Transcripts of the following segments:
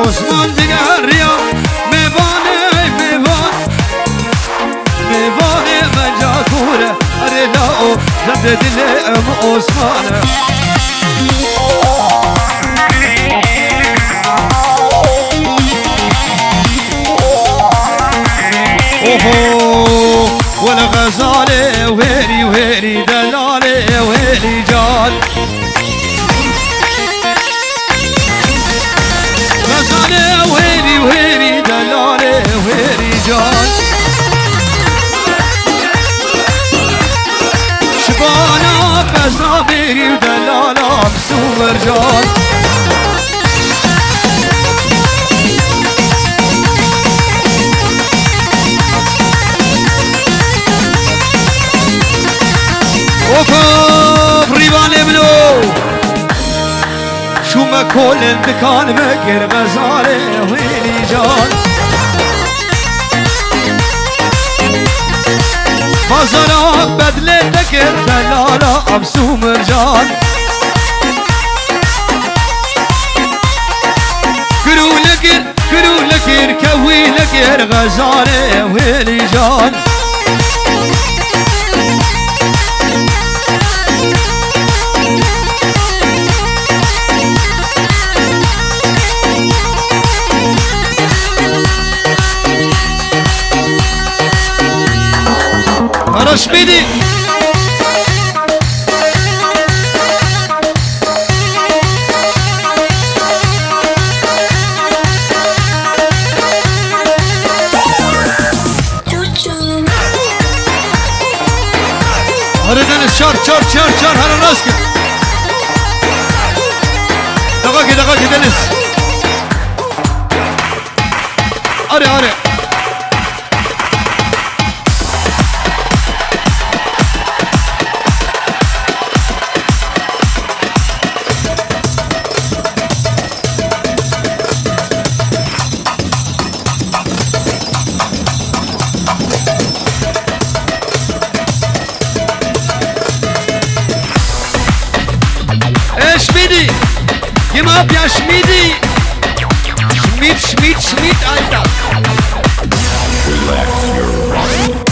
عثمان دقريا ميواني مجاكورة أرلاو زبد دلهم عثمان اوهو والغزالة وهيري وهيري دلالة وهيري جال غزالة وهيري وهيري دلالة وهيري جال شبانا بزابيري ودلالة بسوم رجال وفاف ريبان منو شو ما كل دكان مكر غزالة ويلي جان بازارا بدلة دكر دلالة أبسو مرجان كرو لكر كوي لكر غزالة ويلي جان رش بيدي هذا دنس شار هذا راسك دقاقي دنس أري Geh mal ab, ja Schmiedi! Schmied, Alter! Relax your mind.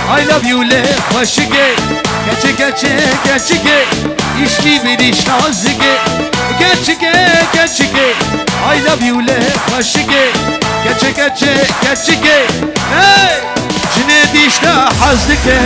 I love you le hoşge geçge işli bir iş nazge geçge I love you le hoşge geçge hey cine dişte hazge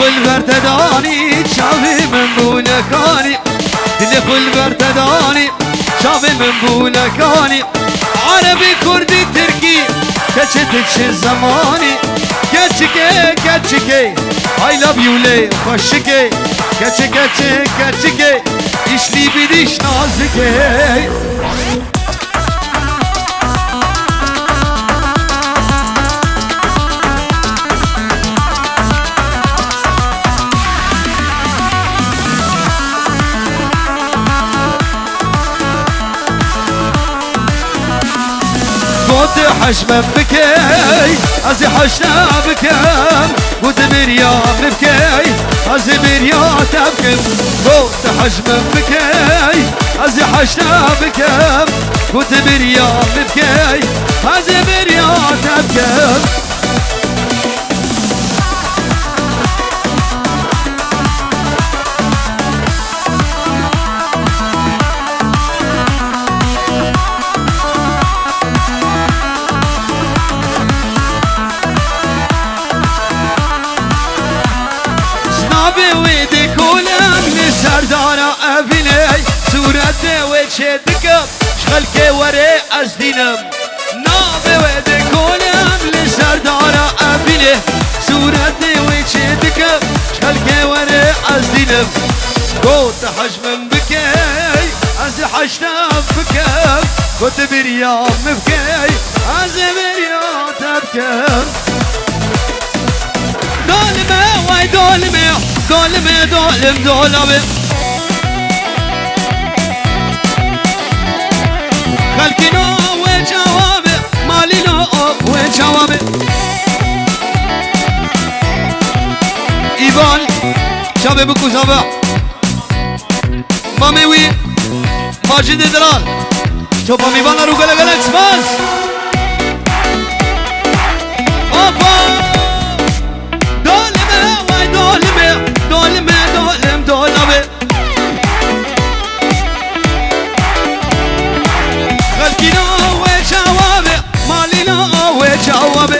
البرتداني شافي من بولكاني دلخ البرتداني شافي من بولكاني عربي كردي تركي كشتك الزماني كتشكي I love you لي خشكي كتشكي işli bir iş nazike حشمة بكي أزي حشنا بكم ودمر يا بكي أزي بريا تبكم قوت حشمة بكي أزي حشنا بكم ودمر يا بكي أزي بريا تبكم بويدي كولم لسردارة أبيني سورة وشدكم شغلك وري أزدينم بويدي كولم لسردارة أبيني سورة وشدكم شغلك وري أزدينم قوت حجم بكي أزي حشتم بكم قوت بريام بكي أزي بريام تبكم دولمه وای دولمه دولمه دولمه خلقنا و جوابه مالنا و جوابه ایوان شبه بکو زبا مامیوی ماجد دلال تو پامیوانا رو گله گله چماز آپا دولمه خلقنا و جوابه مالنا و جوابه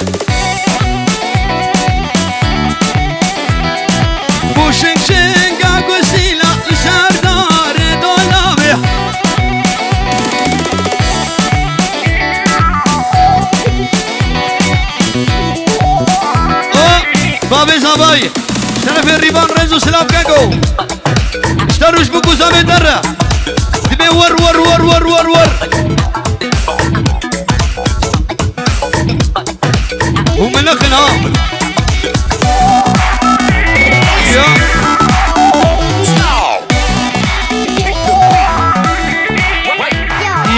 بوشنگ شنگا گسیلا سردار دولمه بابي زباي شرف الريبان رزو سلام كاكو اشتروش بكو زامي درة دمي ور ور ور ور ور ور ومنخنا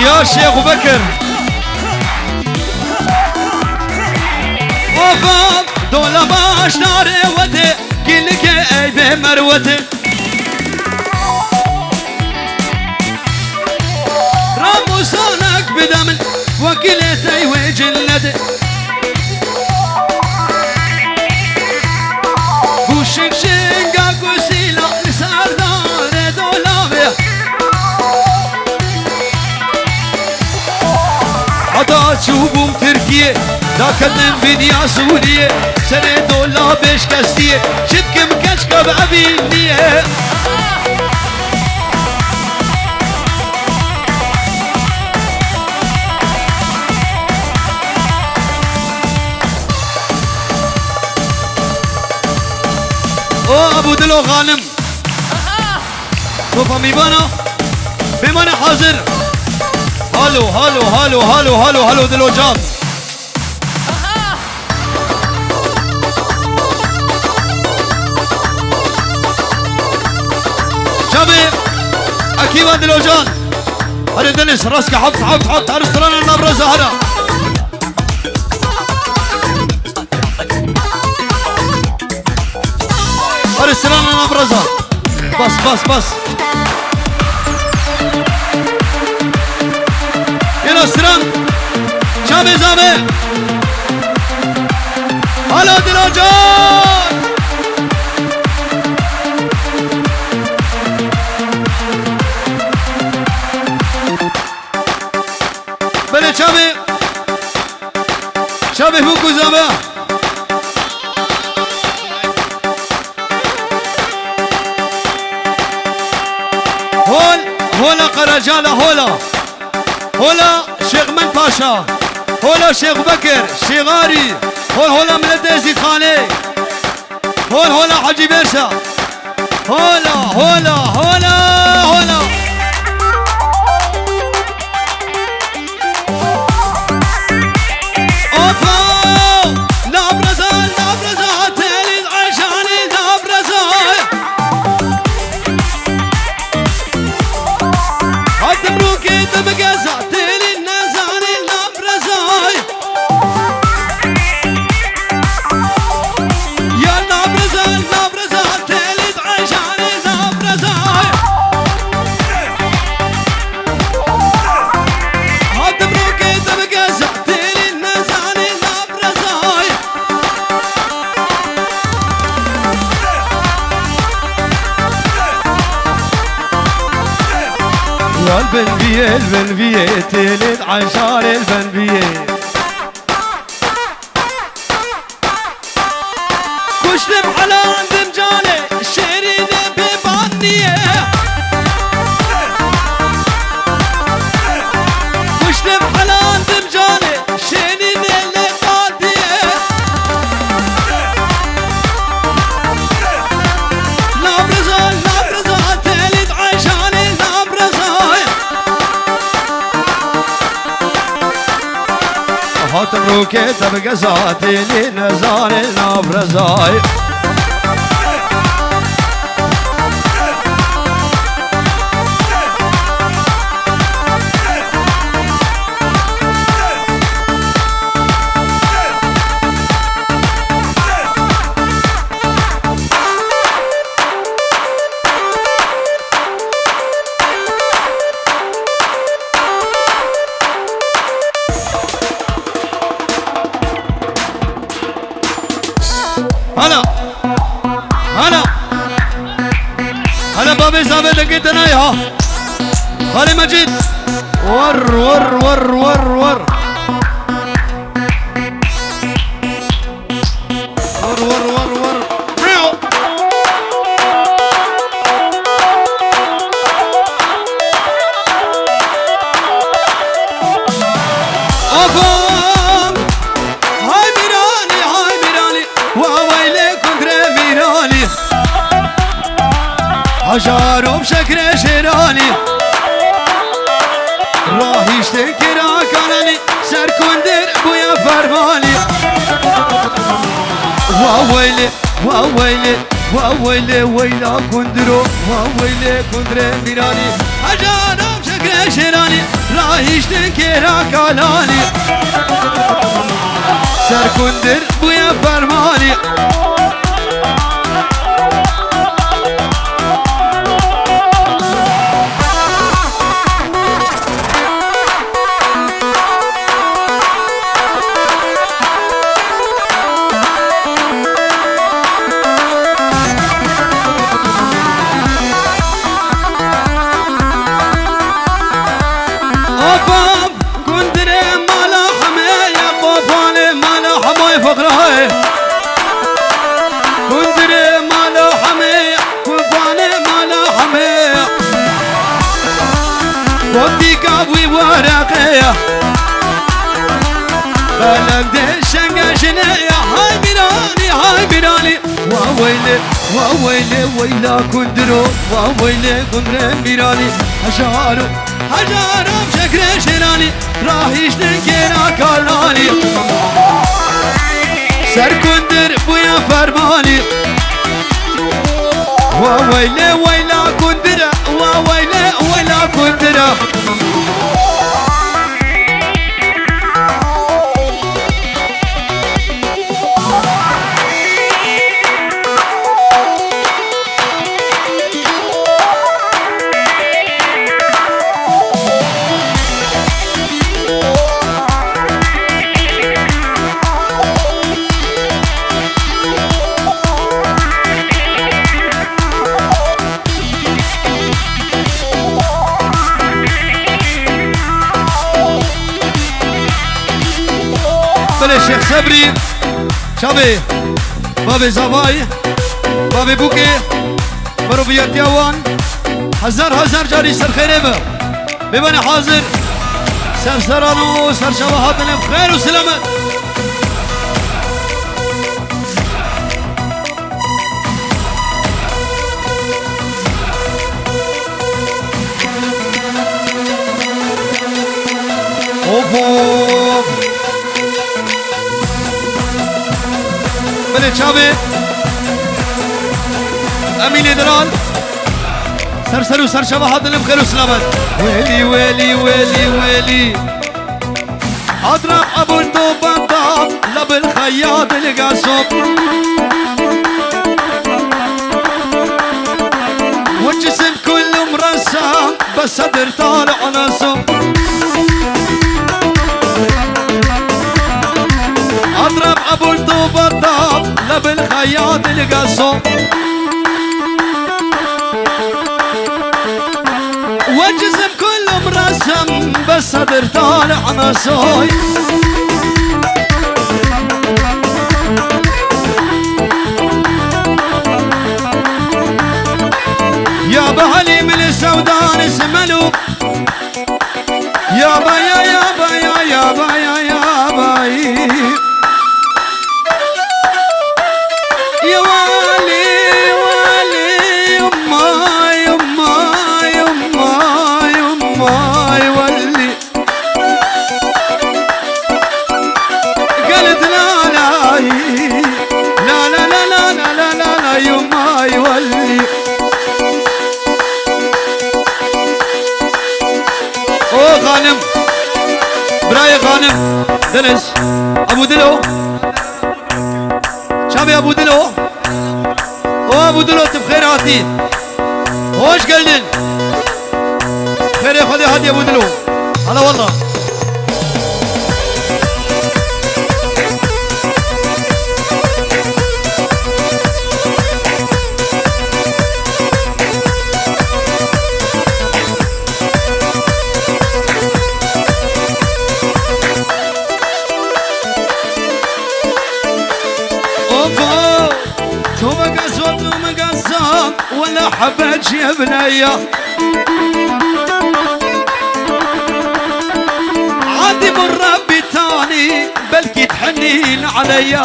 يا شيخ بكر وفاق دولا باش ناري وتي كلك اي بمروتي راموسانك بدمن وكلتي وجلتي بوشك شنقا قسيلا لسردار دولابي حتى تشوفهم تركيا داكتن فيديا سوريا سنة دولابيش كستية شبكم كشكب أبينية او ابو دلو غانم شوفها ميبانا بمانا حاضر هالو هالو هالو هالو هالو هالو دلو جام شابي اكيبا دلو جان هاري دنس راسك حط هاري استرانا النبرزة هارا هاري استرانا النبرزة بس يلا استران شابي زامي هلا دلو جان بله شابه بوكو زابا هولا قرجالة هولا شيخ من باشا هولا شيخ بكر شيغاري هولا ملت زيد خاني هولا حجي بيرشا هولا البنبيه تلد عشان البنبيه كشتم على عند مجاني شارو كتب قزاتي لنزال نافرزاي هلا هلا هلا بابي زابد لقيت انا يا خالي مجيد ور ور ور ور ور ور ور ور ور ريو افهم هاي ميراني هاي ميراني وويلي كندري ميراني حجارو بشكل شيراني راهي اشتكرا كانني سر كندر بويا فرماني وويلي وويلي وويلي ويلا كندرو وويلي كندري ميراني حجارو بشكل شيراني راهي اشتكرا كانني سر كندر بويا فرماني أفهم كندري مالا حماية قفاني مالا حماية فقراي كندري مالا حماية قفاني مالا حماية ودي كابوي ورقية بلد الشنقة شنية هاي ميراني هاي ميراني وويلي وويلي ويلا كندرو وويلي كندري ميراني هجارو هجارو بشكل شيراني راهي اشتكينا كالاني سر كندر بويا فرماني وويلي ويلا كندرة وويلي ويلا كندرة بله شیخ صبری شبه بابی زبای بابی بوکی برو بیارتی اوان هزار جاری سر خیره ببنی حاضر سر سرانو سر شبهات خیر و سلامت اوف بله چاوه امین درال سر و سر شبهات خیر و سلامت ويلي ويلي ويلي ويلي اضرب ابو الطوبان لب الخياط القصب والجسم كله مرسم بس صدر طالع نصب اضرب ابو الطوبان لب الخياط القصب والجسم كله مرسم بس صدر طالع نصاي يا بهلي من السودان اسملو يا بايا يا بايا يا بايا يا باي يا والي والي يما يما يما يما يولي ولي او غانم براي غانم دنس ابو دلو شابي ابو دلو او ابو دلو بخيراتي hoş geldin خير يا خدي هادي ابو دلو هلا والله ولا حبج يا بنية عادي من ربي تاني بلكي تحنين عليا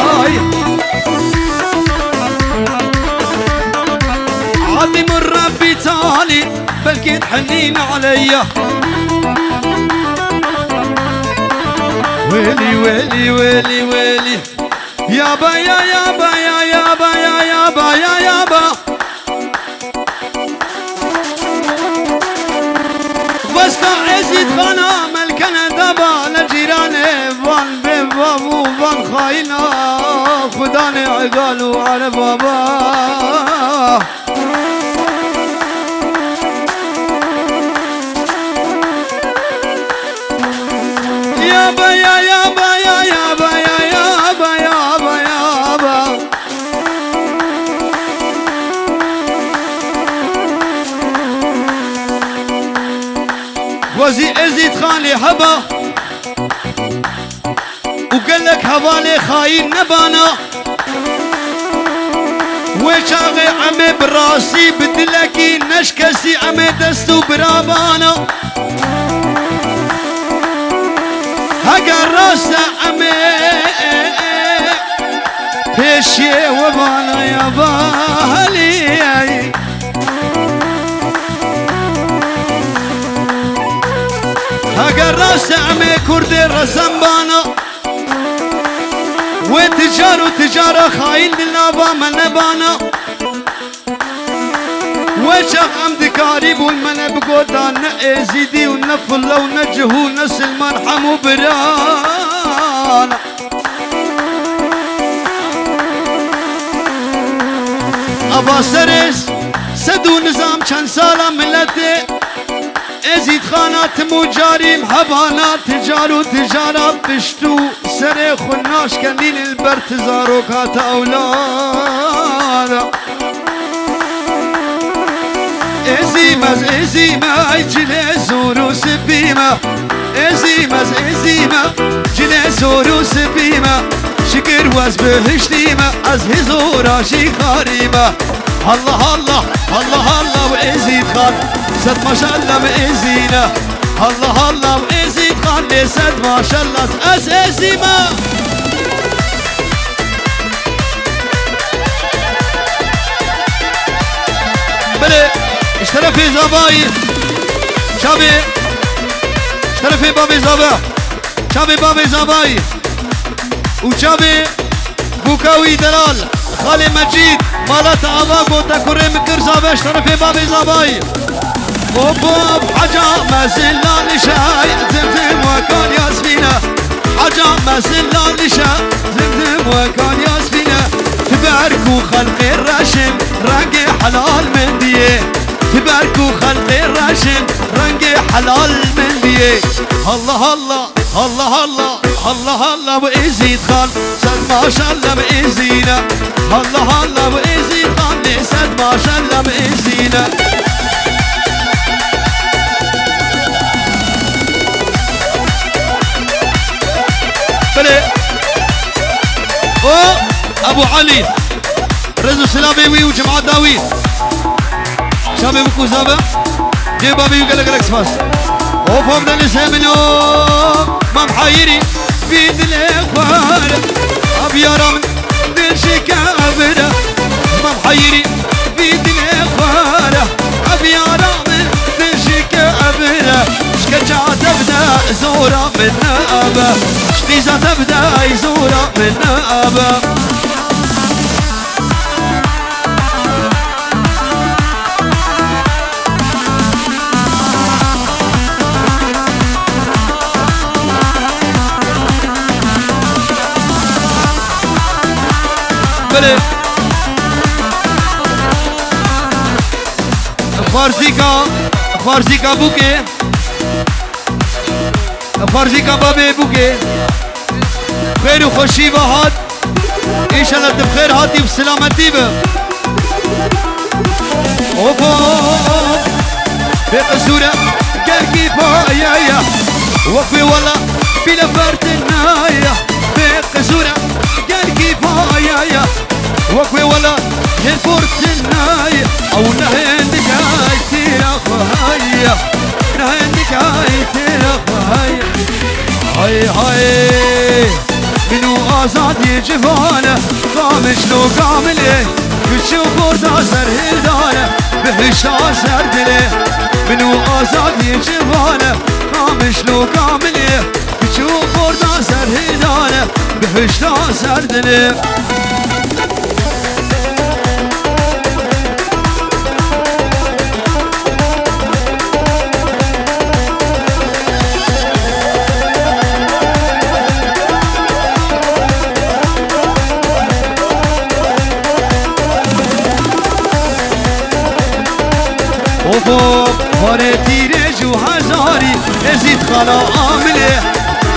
عادي من ربي تاني بلكي تحنين عليا ويلي ويلي ويلي ويلي يابا يا يابا يا يابا يا يابا يا يابا عزيز خانا ملكنا دبا لجيراني فان بابو فان خاينا خداني عقالو على بابا يابا يا يابا يا يابا يا يابا يابا يابا وزي ازيد خالي هبا وقال لك هبالي خاين نبانا وشاغي عمي براسي بدلكي نشكسي عمي دستو برابانا هقا راسا عمي بيشي وبانا يا بالي هاقا راس عمي كردي رسمبانا وتجارة خاين للنابا منبانا وشاق عمد كاريب والمنا بقودان نأزيدي ونفل ونجهو نسلمان حمو برانا أبا سرس سدو نظام چند سالا ملتي ازيد خانات مجاري محبانا تجارة بشتو سري خناش كندين البرتزارو كات أولادا ازيما جلي زورو سبيما ازيما جلي زورو سبيما شكر واز بهشتيما از هزورا شي خاريما الله الله الله الله وازيد خان سد ما شاء الله بإزينا الله الله بإزيد خلي سد ما شاء الله أساسيما بلي اشترفي زباير شابي اشترفي بابي زبا شابي بابي زباير وشابي بوكاوي دلال خالي مجيد مالت عباقو تكوري مكر زبا اشترفي بابي زباير وبوب حاجة ما زلنا لشاي زمزم وكان ياسفينا حاجة ما زلنا لشاي زمزم وكان ياسفينا تباركوا خلق الراشم رنقي حلال من ديه تباركوا خلق الراشم رنقي حلال من ديه الله الله الله الله الله الله بإزيد خان سد ما شاء الله بإزينا الله الله بإزيد خان سد ما شاء الله بإزينا بلي او ابو علي رزو سلامي وجماعة داوي شابي بكو زابا جيب بابي وقال لك سباس وفوق دل منو ما محايري بيد الاخوان ابيارا من دل شكابرة ما محايري بيد الاخوان ابيارا من دل شكابرة شكجا تبدا زورا من ابا شتيزا تبدا زورا من ابا فارزيكا بوكي فارزيكا بابي بوكي خير وخوشي بهاد ان شاء الله بخير هاتي بسلامتي به اوبا بقصورة قال كفاية يا وقفي والله بلا فرد الناية بقصورة قال كفاية يا وقفي والله الفرد الناية او نهندك هايتي لخايا نهندك هايتي لخايا هاي هاي منو آزاد يجفانه قام شلو كامله بتشوفور تاسر هلدانه بهشتا سردله منو آزاد يجفانه قام شلو كامله بتشوفور تاسر هلدانه بهشتا سردله وفوق هارتي رجو هزاري ازيد خلا عامله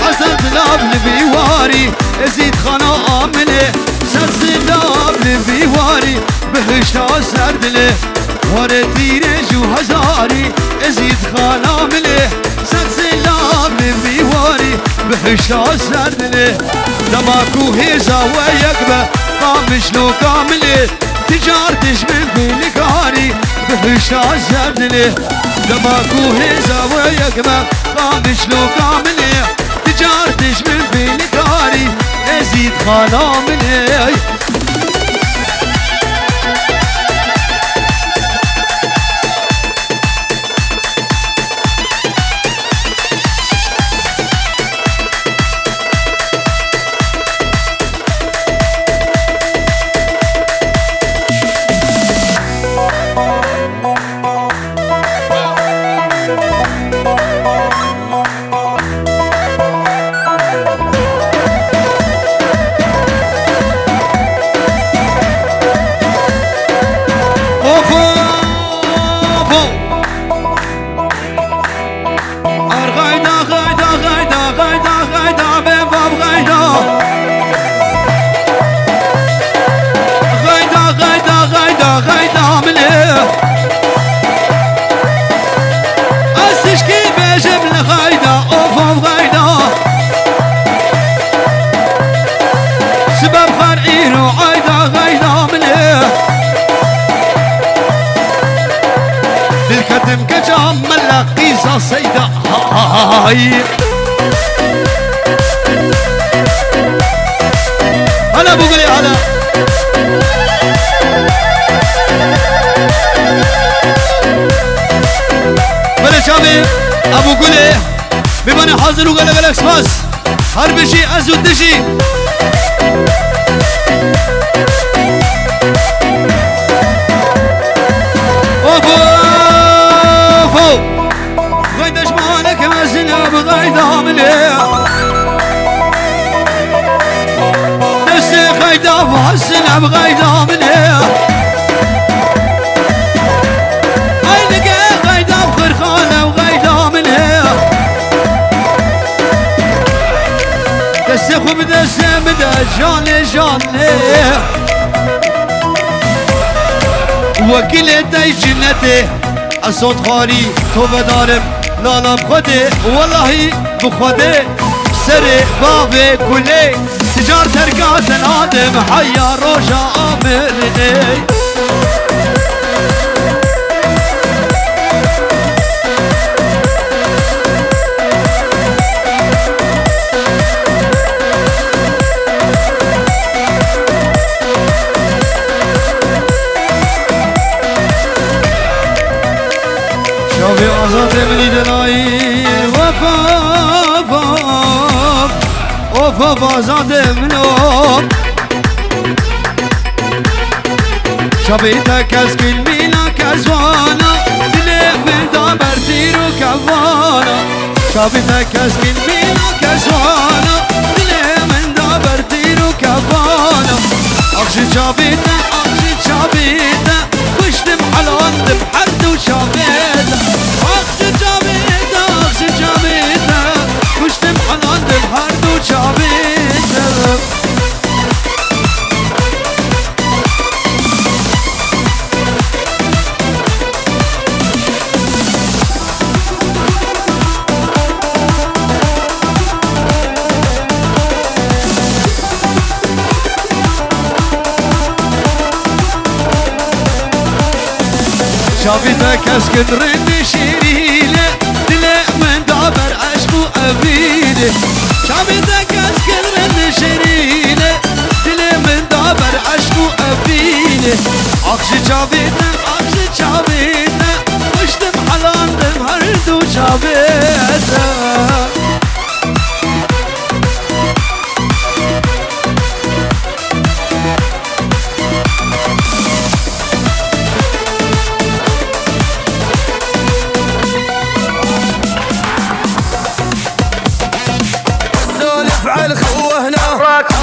حسد لاب لبيواري ازيد خلا عامله سد لاب لبيواري بهشتا سردله هارتي رجو هزاري ازيد خلا عامله سد لاب لبيواري بهشتا سردله دماكو هيزا ويكبه قام شلو كامله تجارتش من بالكاري بهشتا سردله دماكو هيزا ويكبه قام شلو كامله تجارتش من بالكاري ازيد خالامله بالكتم كجام ملا قيصة سيدة هاي هلا ابو قلي هلا بلا شابي ابو قلي بماني حاضر وقال لك سباس هرب شي ازود دشي غيدش مالك مسنا بغيدا مليح نسي غيدا بحسنا بغيدا مليح عينك غيدا بخرخانة وغيدا مليح دسي خوب دسي بدا جاني جاني وكلتي جنتي الصوت خالي توبة دارم لالا بخده والله بخده سري بابي كلي تجار ترقات الآدم حيا روجا آمرني شوفي أزاد مني دلاي وفاف وفاف أزاد منهم شوفي تكز كل مينا كزوانا دلي من دابر تيرو كوانا شوفي تكز كل مينا كزوانا دلي من دابر تيرو كوانا أخشي شوفيتا أخشي شوفيتا وشتم حلوان دم حد وشوفيتا شافيتك اسكن رد شيرينه دلي من دابر عشق وابينه شافيتك اسكن رد شيرينه دلي من دابر عشق وابينه عقشي شافيتنا عقشي شافيتنا وشتم حلال دم هردو شافيتنا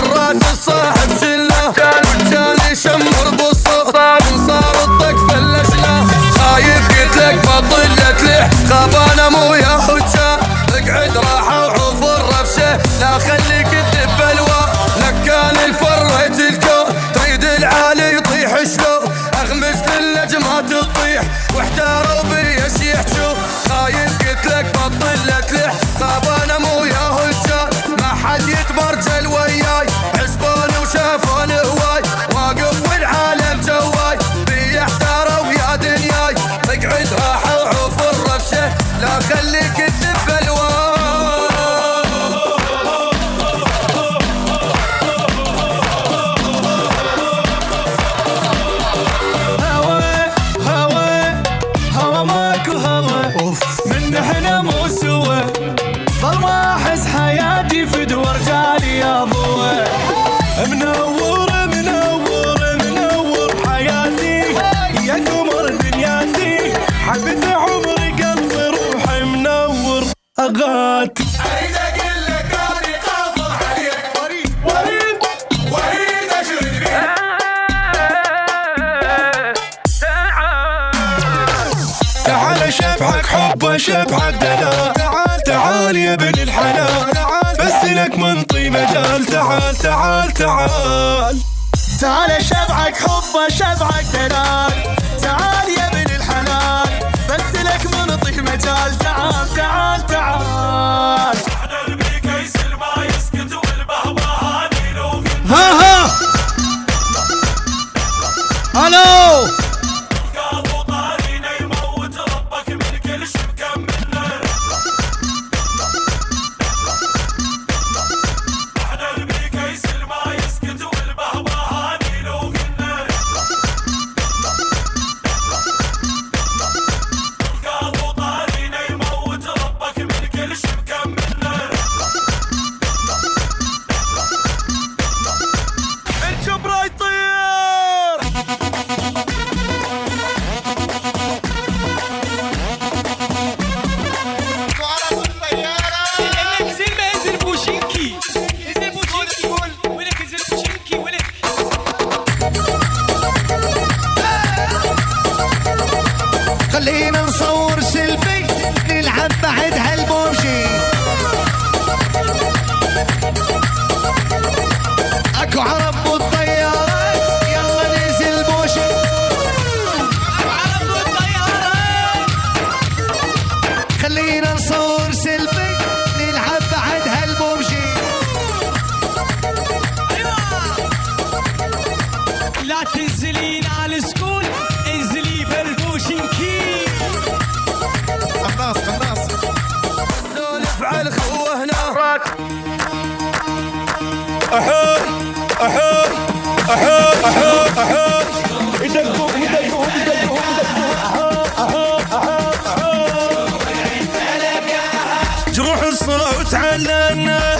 الراس الصاحب شله والتالي شمر بالصوت وصار الطق فلشنا خايف قلت لك بطلت لح خابانه مو يا حجه اقعد راحه وعوف الرفشه لا خليك تذب بلوى لك كان الفريت الكون تريد العالي يطيح شلو اغمز للنجمات تطيح واحتاروا بي ايش يحجوا خايف قلت لك بطلت لح خابانه مو يا حجه ما حد يتبرجل وياي حسبوني وشافوني هواي واقف والعالم جواي بي احتاروا يا دنياي اقعد راحه وعوف الرفشه لا خليك تذب الواي هوا ماكو هوا من احنا مو سوا ظل ما احس حياتي في دور جالي يا ضوى منور حياتي يا قمر دنياتي حبيت عمري قلبي روحي منور اغاتي اريد اقول لك اني قابض عليك وريد اشرد بيك تعال شبحك حب شبحك دلال تعال يا ابن الحلال بس لك منطي مجال تعال تعال شبعك حب شبعك دلال تعال يا ابن الحلال بس لك منطي مجال تعال احنا البيك يسل ما يسكت والبهبهاني لو ها الو خلينا نصور سيلفي نلعب بعد هالبومشي اكو عرب بالطيارة يلا ننزل بوشي اكو عرب بالطيارة خلينا نصور سيلفي نلعب بعد هالبومشي لا تنزلين على السكول انزلي بالبوشنكي خلاص سولف على الخوه هنا يدقوا جروح الصوت علنا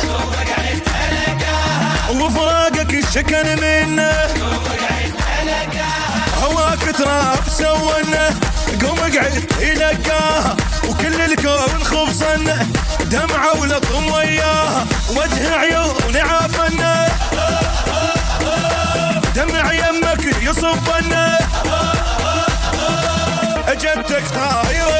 وفراقك الشكل منا هواك تراب سونا قوم اقعد يلقاها وكل الكون خبصنا دمعة ولطم وياها وجه عيون عافنا دمع يمك يصبنا اجتك طايرة